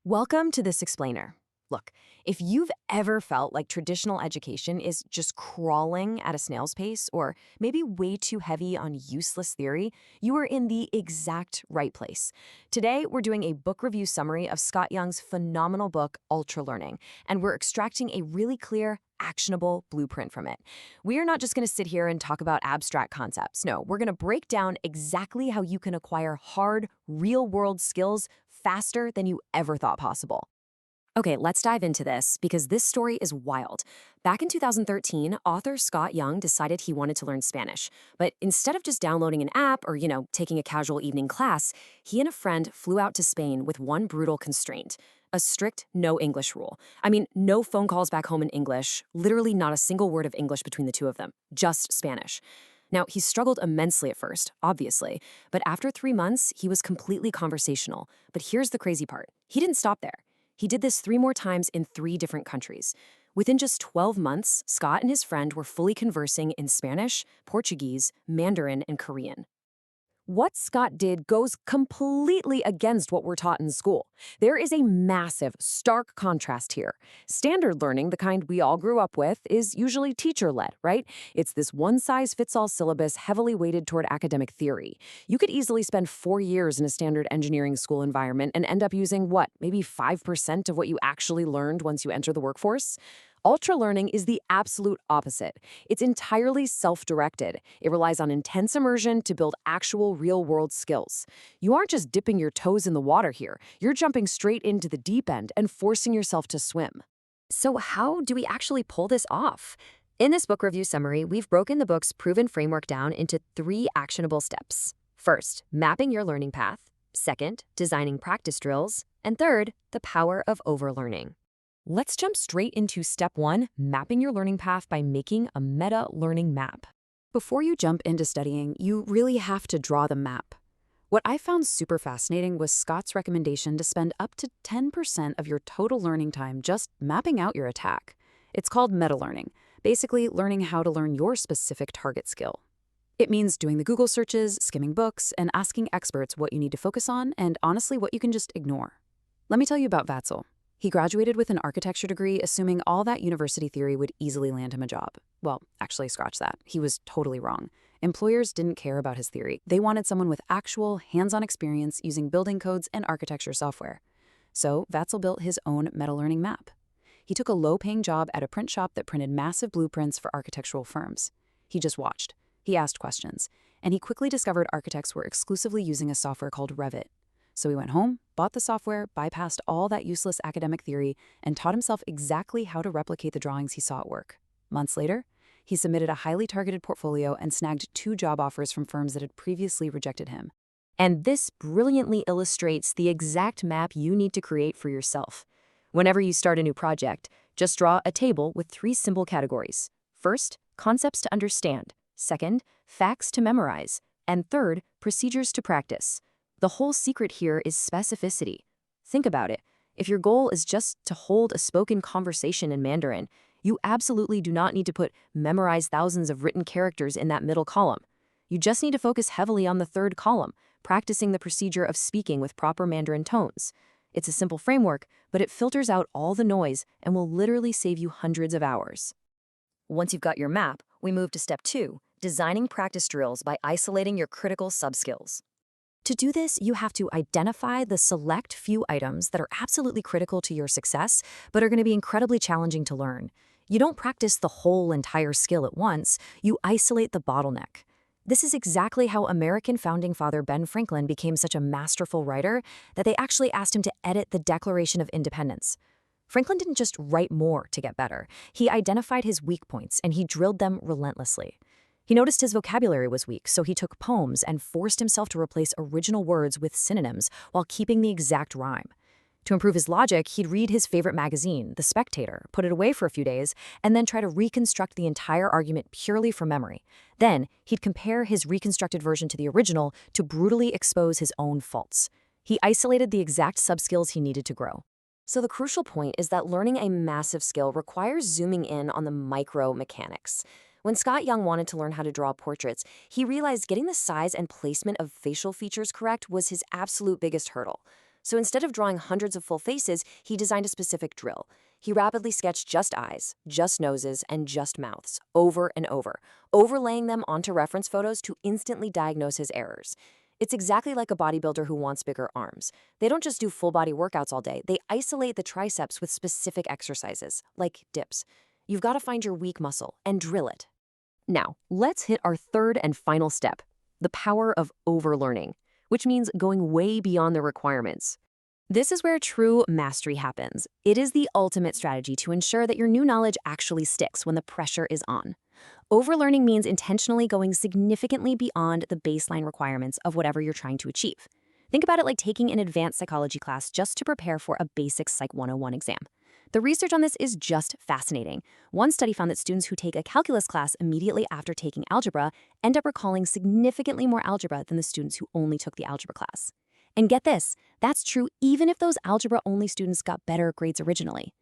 Welcome to This Explainer. Look, if you've ever felt like traditional education is just crawling at a snail's pace or maybe way too heavy on useless theory, you are in the exact right place. Today, we're doing a book review summary of Scott Young's phenomenal book, Ultralearning, and we're extracting a really clear, actionable blueprint from it. We are not just going to sit here and talk about abstract concepts. No, we're going to break down exactly how you can acquire hard, real-world skills faster than you ever thought possible. Okay, let's dive into this because this story is wild. Back in 2013, author Scott Young decided he wanted to learn Spanish. But instead of just downloading an app or, taking a casual evening class, he and a friend flew out to Spain with one brutal constraint: a strict no English rule. I mean, no phone calls back home in English, literally not a single word of English between the two of them, just Spanish. Now, he struggled immensely at first, obviously, but after 3 months, he was completely conversational. But here's the crazy part. He didn't stop there. He did this 3 more times in 3 different countries. Within just 12 months, Scott and his friend were fully conversing in Spanish, Portuguese, Mandarin, and Korean. What Scott did goes completely against what we're taught in school. There is a massive, stark contrast here. Standard learning, the kind we all grew up with, is usually teacher-led, right? It's this one-size-fits-all syllabus heavily weighted toward academic theory. You could easily spend 4 years in a standard engineering school environment and end up using, maybe 5% of what you actually learned once you enter the workforce? Ultralearning is the absolute opposite. It's entirely self-directed. It relies on intense immersion to build actual real-world skills. You aren't just dipping your toes in the water here. You're jumping straight into the deep end and forcing yourself to swim. So how do we actually pull this off? In this book review summary, we've broken the book's proven framework down into 3 actionable steps. First, mapping your learning path. Second, designing practice drills. And third, the power of overlearning. Let's jump straight into step 1, mapping your learning path by making a meta-learning map. Before you jump into studying, you really have to draw the map. What I found super fascinating was Scott's recommendation to spend up to 10% of your total learning time just mapping out your attack. It's called meta-learning, basically learning how to learn your specific target skill. It means doing the Google searches, skimming books, and asking experts what you need to focus on and honestly what you can just ignore. Let me tell you about Vatzel. He graduated with an architecture degree, assuming all that university theory would easily land him a job. Well, actually, scratch that. He was totally wrong. Employers didn't care about his theory. They wanted someone with actual, hands-on experience using building codes and architecture software. So Vatzel built his own meta-learning map. He took a low-paying job at a print shop that printed massive blueprints for architectural firms. He just watched. He asked questions. And he quickly discovered architects were exclusively using a software called Revit. So he went home, bought the software, bypassed all that useless academic theory, and taught himself exactly how to replicate the drawings he saw at work. Months later, he submitted a highly targeted portfolio and snagged 2 job offers from firms that had previously rejected him. And this brilliantly illustrates the exact map you need to create for yourself. Whenever you start a new project, just draw a table with 3 simple categories. First, concepts to understand. Second, facts to memorize. And third, procedures to practice. The whole secret here is specificity. Think about it. If your goal is just to hold a spoken conversation in Mandarin, you absolutely do not need to memorize thousands of written characters in that middle column. You just need to focus heavily on the third column, practicing the procedure of speaking with proper Mandarin tones. It's a simple framework, but it filters out all the noise and will literally save you hundreds of hours. Once you've got your map, we move to step 2, designing practice drills by isolating your critical subskills. To do this, you have to identify the select few items that are absolutely critical to your success, but are going to be incredibly challenging to learn. You don't practice the whole entire skill at once, you isolate the bottleneck. This is exactly how American founding father Ben Franklin became such a masterful writer that they actually asked him to edit the Declaration of Independence. Franklin didn't just write more to get better. He identified his weak points and he drilled them relentlessly. He noticed his vocabulary was weak, so he took poems and forced himself to replace original words with synonyms while keeping the exact rhyme. To improve his logic, he'd read his favorite magazine, The Spectator, put it away for a few days, and then try to reconstruct the entire argument purely from memory. Then, he'd compare his reconstructed version to the original to brutally expose his own faults. He isolated the exact subskills he needed to grow. So the crucial point is that learning a massive skill requires zooming in on the micro mechanics. When Scott Young wanted to learn how to draw portraits, he realized getting the size and placement of facial features correct was his absolute biggest hurdle. So instead of drawing hundreds of full faces, he designed a specific drill. He rapidly sketched just eyes, just noses, and just mouths, over and over, overlaying them onto reference photos to instantly diagnose his errors. It's exactly like a bodybuilder who wants bigger arms. They don't just do full body workouts all day, they isolate the triceps with specific exercises, like dips. You've got to find your weak muscle and drill it. Now, let's hit our third and final step, the power of overlearning, which means going way beyond the requirements. This is where true mastery happens. It is the ultimate strategy to ensure that your new knowledge actually sticks when the pressure is on. Overlearning means intentionally going significantly beyond the baseline requirements of whatever you're trying to achieve. Think about it like taking an advanced psychology class just to prepare for a basic Psych 101 exam. The research on this is just fascinating. One study found that students who take a calculus class immediately after taking algebra end up recalling significantly more algebra than the students who only took the algebra class. And get this, that's true even if those algebra-only students got better grades originally.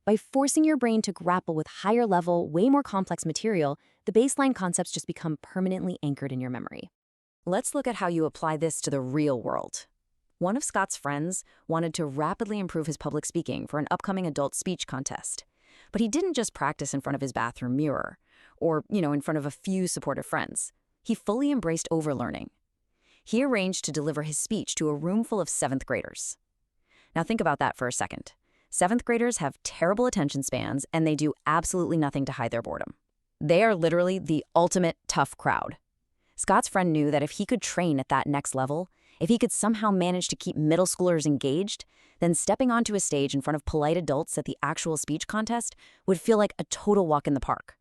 By forcing your brain to grapple with higher level, way more complex material, the baseline concepts just become permanently anchored in your memory. Let's look at how you apply this to the real world. One of Scott's friends wanted to rapidly improve his public speaking for an upcoming adult speech contest. But he didn't just practice in front of his bathroom mirror or, in front of a few supportive friends. He fully embraced overlearning. He arranged to deliver his speech to a room full of 7th graders. Now think about that for a second. 7th graders have terrible attention spans and they do absolutely nothing to hide their boredom. They are literally the ultimate tough crowd. Scott's friend knew that if he could train at that next level, if he could somehow manage to keep middle schoolers engaged, then stepping onto a stage in front of polite adults at the actual speech contest would feel like a total walk in the park.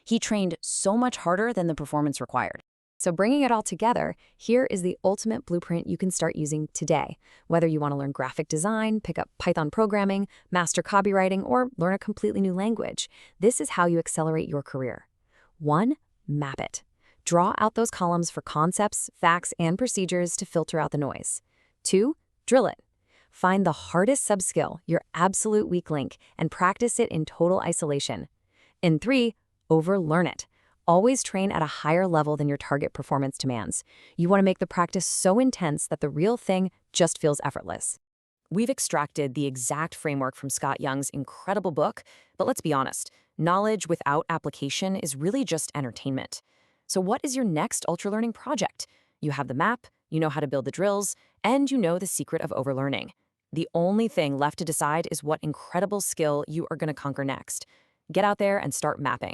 He trained so much harder than the performance required. So bringing it all together, here is the ultimate blueprint you can start using today. Whether you want to learn graphic design, pick up Python programming, master copywriting, or learn a completely new language, this is how you accelerate your career. 1. Map it. Draw out those columns for concepts, facts, and procedures to filter out the noise. 2. Drill it. Find the hardest sub-skill, your absolute weak link, and practice it in total isolation. And 3. Overlearn it. Always train at a higher level than your target performance demands. You want to make the practice so intense that the real thing just feels effortless. We've extracted the exact framework from Scott Young's incredible book, but let's be honest, knowledge without application is really just entertainment. So what is your next ultralearning project? You have the map, you know how to build the drills, and you know the secret of overlearning. The only thing left to decide is what incredible skill you are going to conquer next. Get out there and start mapping.